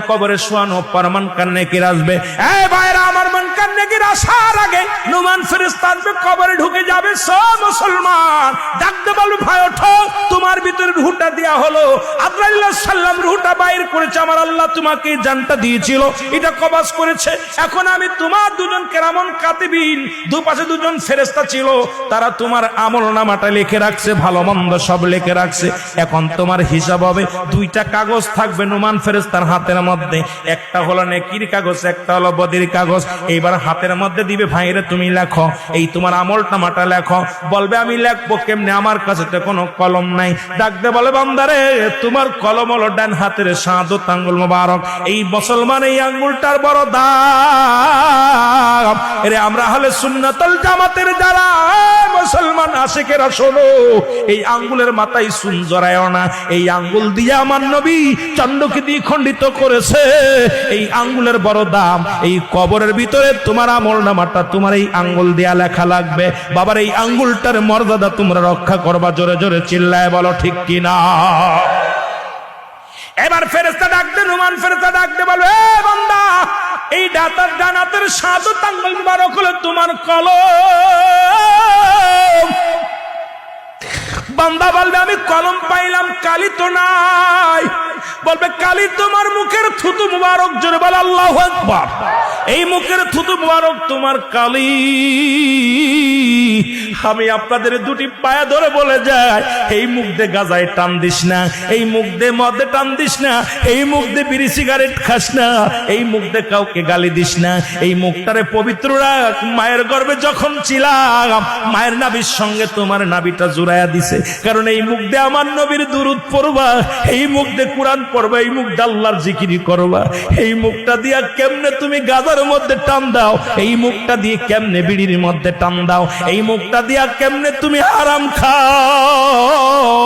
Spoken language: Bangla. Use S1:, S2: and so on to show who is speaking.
S1: কবরে শোয়ানো প্রমাণ কান্নেকির আসবে। এই ভাইরা আমার, মন কান্নেকির আসার আগে নুমান ফেরেশতা আসবে, কবরে ঢুকে যাবে। সব মুসলমান ডাকতে বলবে, ভাই ওঠো, তোমার ভিতরে রূহটা দেয়া হলো। আজরাইল আলাইহিস সালাম রূহটা বাইর করেছে, আমার আল্লাহ তোমাকে জানটা দিয়েছিল, এটা কবজ করেছে। এখন আমি তোমার দুজন কেরামন কাতিবিন, দুপাশে দুজন ফেরেশতা ছিল, তারা তোমার আমলনামাটা লিখে রাখছে, ভালো মন্দ সব লিখে রাখছে। এখন তোমার হিসাব হবে, দুইটা কাগজ থাকবে নুমান ফেরেশতার হাতের মধ্যে, একটা হলো নেকির কাগজ, একটা হলো বদির কাগজ। এইবার হাতের মধ্যে দিবে, ভাইরে তুমি লেখো, এই তোমার আমলনামাটা লেখো। বলবে আমি লিখবো কেমনে, আমার কাছে তো কোনো কলম নাই। ডাকতে বলে, বান্দারে তোমার কলম হলো ডান হাতের শাহাদাত আঙ্গুল মোবারক, এই মুসলমান এই আঙ্গুলটার বড় দাম। এরে আমরা হলে সুন্নাতুল জামাতের যারা মুসলমান আশিকেরা, শোনো, এই আঙ্গুলের মাথায় সুন জড়ায়ও না। এই আঙ্গুল দিয়ে আমার নবী চন্ডকে দিয়ে খণ্ডিত করেছে, এই আঙ্গুলের বড় দাম। এই কবরের ভিতরে তোমার আমলনামাটা তোমার এই আঙ্গুল দিয়া লেখা লাগবে। বাবার এই আঙ্গুলটার মর্যাদা তোমরা রক্ষা করবা। জোরে জোরে চিল্লায় বলো ঠিক কিনা। এবার ফেরেশতা ডাকতে, নুমান ফেরেশতা ডাকতে বলো, এ বান্দা, এই ডান হাতের শাহাদাত আঙ্গুল মোবারক হলো তোমার কলম। বান্দা বলবে, আমি কলম পাইলাম, কালি তো নাই। বলবে, কালি তোমার মুখের থুতু মুবারক। জোরে বল আল্লাহু আকবার। এই মুখের থুতু মুবারক তোমার কালি। আমি আপনাদের দুটি পায়ে ধরে বলে যাই, এই মুখ দিয়ে গাজায় টান দিস না, এই মুখ দিয়ে মদে টান দিস না, এই মুখ দিয়ে বিড়ি সিগারেট খাস না, এই মুখ দিয়ে কাউকে গালি দিস না। এই মুখটারে পবিত্র রাখ। মায়ের গর্ভে যখন ছিলাম, মায়ের নাভির সঙ্গে তোমার নাভিটা জুড়াইয়া দিছে, কারণ এই মুখ দিয়ে আমার নবীর দুরূদ পড়বা, এই মুখ দিয়ে কোরআন পড়বা, এই মুখ দিয়ে আল্লাহর জিকির করবা। এই মুখটা দিয়া কেমনে তুমি গাজার মধ্যে টান দাও, এই মুখটা দিয়ে কেমনে বিড়ির মধ্যে টান দাও, এই মুখটা দিয়া কেমনে তুমি হারাম খাও।